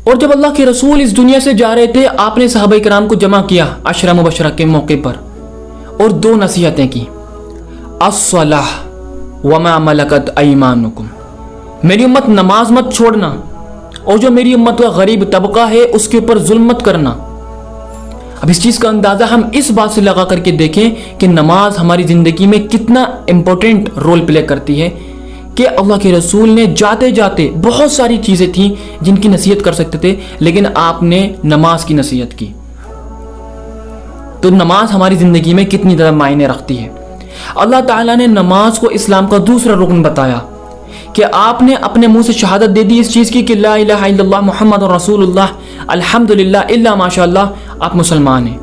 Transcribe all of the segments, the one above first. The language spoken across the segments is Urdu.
اور جب اللہ کے رسول اس دنیا سے جا رہے تھے آپ نے صحابہ کرام کو جمع کیا عشرہ مبشرہ کے موقع پر اور دو نصیحتیں کی، الصلاۃ وما ملکت ایمانکم، میری امت نماز مت چھوڑنا اور جو میری امت کا غریب طبقہ ہے اس کے اوپر ظلم مت کرنا۔ اب اس چیز کا اندازہ ہم اس بات سے لگا کر کے دیکھیں کہ نماز ہماری زندگی میں کتنا امپورٹنٹ رول پلے کرتی ہے کہ اللہ کے رسول نے جاتے جاتے بہت ساری چیزیں تھیں جن کی نصیحت کر سکتے تھے لیکن آپ نے نماز کی نصیحت کی۔ تو نماز ہماری زندگی میں کتنی زیادہ معنی رکھتی ہے۔ اللہ تعالیٰ نے نماز کو اسلام کا دوسرا رکن بتایا کہ آپ نے اپنے منہ سے شہادت دے دی اس چیز کی کہ لا الہ الا اللہ محمد رسول اللہ الحمدللہ الا ماشاء اللہ آپ مسلمان ہیں۔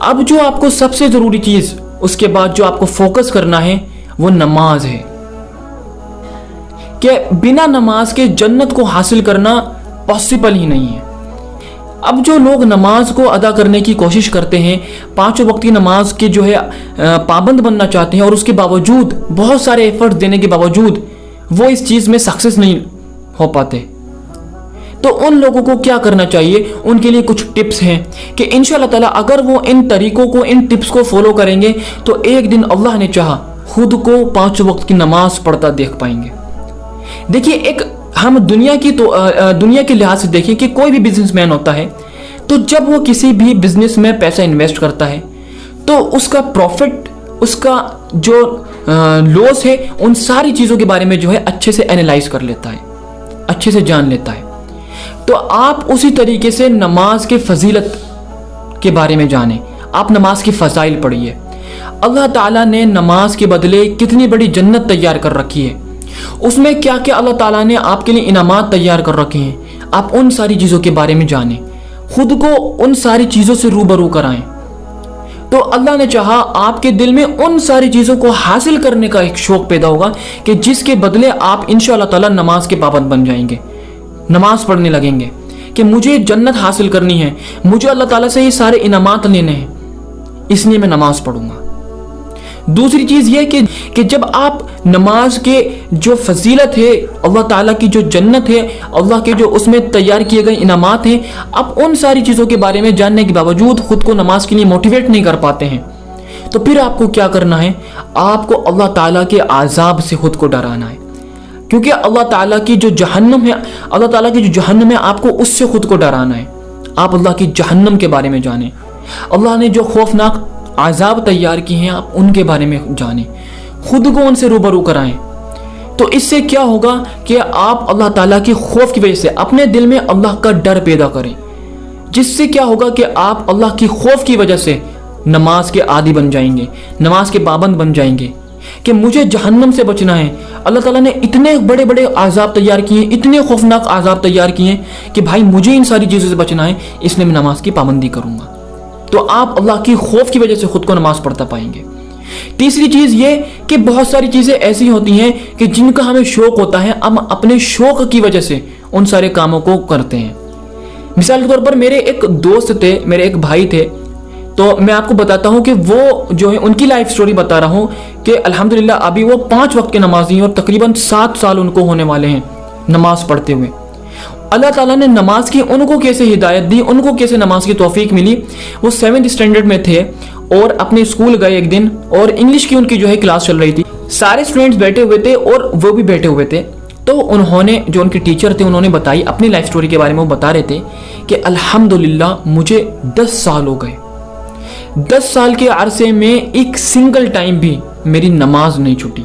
اب جو آپ کو سب سے ضروری چیز اس کے بعد جو آپ کو فوکس کرنا ہے وہ نماز ہے کہ بنا نماز کے جنت کو حاصل کرنا پاسبل ہی نہیں ہے۔ اب جو لوگ نماز کو ادا کرنے کی کوشش کرتے ہیں، پانچوں وقت کی نماز کے جو ہے پابند بننا چاہتے ہیں اور اس کے باوجود بہت سارے ایفرٹ دینے کے باوجود وہ اس چیز میں سکسیس نہیں ہو پاتے، تو ان لوگوں کو کیا کرنا چاہیے؟ ان کے لیے کچھ ٹپس ہیں کہ انشاءاللہ تعالیٰ اگر وہ ان طریقوں کو ان ٹپس کو فالو کریں گے تو ایک دن اللہ نے چاہا خود کو پانچ وقت کی نماز پڑھتا دیکھ پائیں گے۔ دیکھیے ایک ہم دنیا کے لحاظ سے دیکھیں کہ کوئی بھی بزنس مین ہوتا ہے تو جب وہ کسی بھی بزنس میں پیسہ انویسٹ کرتا ہے تو اس کا پروفٹ، اس کا جو لوس ہے، ان ساری چیزوں کے بارے میں جو ہے اچھے سے اینالائز کر لیتا ہے، اچھے سے جان لیتا ہے۔ تو آپ اسی طریقے سے نماز کے فضیلت کے بارے میں جانیں، آپ نماز کی فضائل پڑھیے۔ اللہ تعالیٰ نے نماز کے بدلے کتنی بڑی جنت تیار کر رکھی ہے، اس میں کیا کیا اللہ تعالیٰ نے آپ کے لیے انعامات تیار کر رکھے ہیں، آپ ان ساری چیزوں کے بارے میں جانیں، خود کو ان ساری چیزوں سے روبرو کرائیں۔ تو اللہ نے چاہا آپ کے دل میں ان ساری چیزوں کو حاصل کرنے کا ایک شوق پیدا ہوگا کہ جس کے بدلے آپ انشاءاللہ تعالیٰ نماز کے پابند بن جائیں گے، نماز پڑھنے لگیں گے کہ مجھے جنت حاصل کرنی ہے، مجھے اللہ تعالیٰ سے یہ سارے انعامات لینے ہیں، اس لیے میں نماز پڑھوں گا۔ دوسری چیز یہ کہ جب آپ نماز کے جو فضیلت ہے، اللہ تعالیٰ کی جو جنت ہے، اللہ کے جو اس میں تیار کیے گئے انعامات ہیں، آپ ان ساری چیزوں کے بارے میں جاننے کے باوجود خود کو نماز کے لیے موٹیویٹ نہیں کر پاتے ہیں، تو پھر آپ کو کیا کرنا ہے؟ آپ کو اللہ تعالیٰ کے عذاب سے خود کو ڈرانا ہے، کیونکہ اللہ تعالیٰ کی جو جہنم ہے، اللہ تعالیٰ کی جو جہنم ہے آپ کو اس سے خود کو ڈرانا ہے۔ آپ اللہ کی جہنم کے بارے میں جانیں، اللہ نے جو خوفناک عذاب تیار کی ہیں آپ ان کے بارے میں جانیں، خود کو ان سے روبرو کرائیں۔ تو اس سے کیا ہوگا کہ آپ اللہ تعالیٰ کی خوف کی وجہ سے اپنے دل میں اللہ کا ڈر پیدا کریں، جس سے کیا ہوگا کہ آپ اللہ کی خوف کی وجہ سے نماز کے عادی بن جائیں گے، نماز کے پابند بن جائیں گے کہ مجھے جہنم سے بچنا ہے۔ اللہ تعالیٰ نے اتنے بڑے بڑے عذاب تیار کیے ہیں، اتنے خوفناک عذاب تیار کیے ہیں کہ بھائی مجھے ان ساری چیزوں سے بچنا ہے، اس لیے میں نماز کی پابندی کروں گا۔ تو آپ اللہ کی خوف کی وجہ سے خود کو نماز پڑھتا پائیں گے۔ تیسری چیز یہ کہ بہت ساری چیزیں ایسی ہوتی ہیں کہ جن کا ہمیں شوق ہوتا ہے، ہم اپنے شوق کی وجہ سے ان سارے کاموں کو کرتے ہیں۔ مثال کے طور پر میرے ایک دوست تھے، میرے ایک بھائی تھے، تو میں آپ کو بتاتا ہوں کہ وہ جو ہے ان کی لائف سٹوری بتا رہا ہوں کہ الحمدللہ ابھی وہ 5 وقت کے نمازی ہیں اور تقریباً 7 سال ان کو ہونے والے ہیں نماز پڑھتے ہوئے۔ اللہ تعالیٰ نے نماز کی ان کو کیسے ہدایت دی، ان کو کیسے نماز کی توفیق ملی۔ وہ 7th اسٹینڈرڈ میں تھے اور اپنے اسکول گئے ایک دن، اور انگلش کی ان کی جو ہے کلاس چل رہی تھی، سارے اسٹوڈنٹس بیٹھے ہوئے تھے اور وہ بھی بیٹھے ہوئے تھے۔ تو انہوں نے جو ان کے ٹیچر تھے انہوں نے بتائی اپنی لائف سٹوری کے بارے میں، وہ بتا رہے تھے کہ الحمدللہ مجھے 10 سال ہو گئے، 10 سال کے عرصے میں ایک سنگل ٹائم بھی میری نماز نہیں چھوٹی۔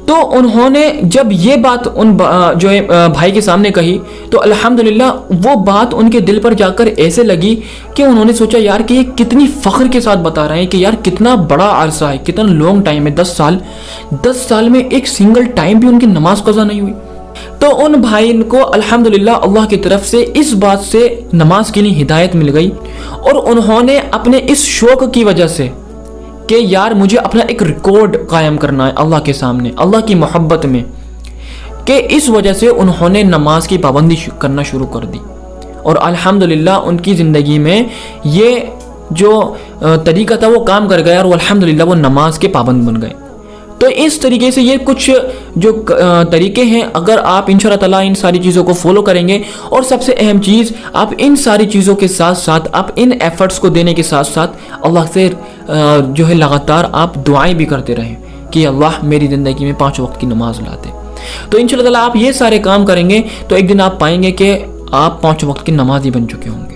تو انہوں نے جب یہ بات ان جو ہے بھائی کے سامنے کہی تو الحمدللہ وہ بات ان کے دل پر جا کر ایسے لگی کہ انہوں نے سوچا یار کہ یہ کتنی فخر کے ساتھ بتا رہے ہیں کہ یار کتنا بڑا عرصہ ہے، کتنا لانگ ٹائم ہے، 10 سال میں ایک سنگل ٹائم بھی ان کی نماز قضا نہیں ہوئی۔ تو ان بھائی کو الحمدللہ اللہ کی طرف سے اس بات سے نماز کے لیے ہدایت مل گئی، اور انہوں نے اپنے اس شوق کی وجہ سے کہ یار مجھے اپنا ایک ریکارڈ قائم کرنا ہے اللہ کے سامنے، اللہ کی محبت میں، کہ اس وجہ سے انہوں نے نماز کی پابندی کرنا شروع کر دی، اور الحمدللہ ان کی زندگی میں یہ جو طریقہ تھا وہ کام کر گیا اور الحمدللہ وہ نماز کے پابند بن گئے۔ تو اس طریقے سے یہ کچھ جو طریقے ہیں، اگر آپ انشاءاللہ تعالیٰ ان ساری چیزوں کو فالو کریں گے، اور سب سے اہم چیز آپ ان ساری چیزوں کے ساتھ ساتھ، آپ ان ایفرٹس کو دینے کے ساتھ ساتھ اللہ سے جو ہے لگاتار آپ دعائیں بھی کرتے رہیں کہ اللہ میری زندگی میں 5 وقت کی نماز لاتے. تو انشاءاللہ تعالیٰ آپ یہ سارے کام کریں گے تو ایک دن آپ پائیں گے کہ آپ 5 وقت کی نمازی بن چکے ہوں گے.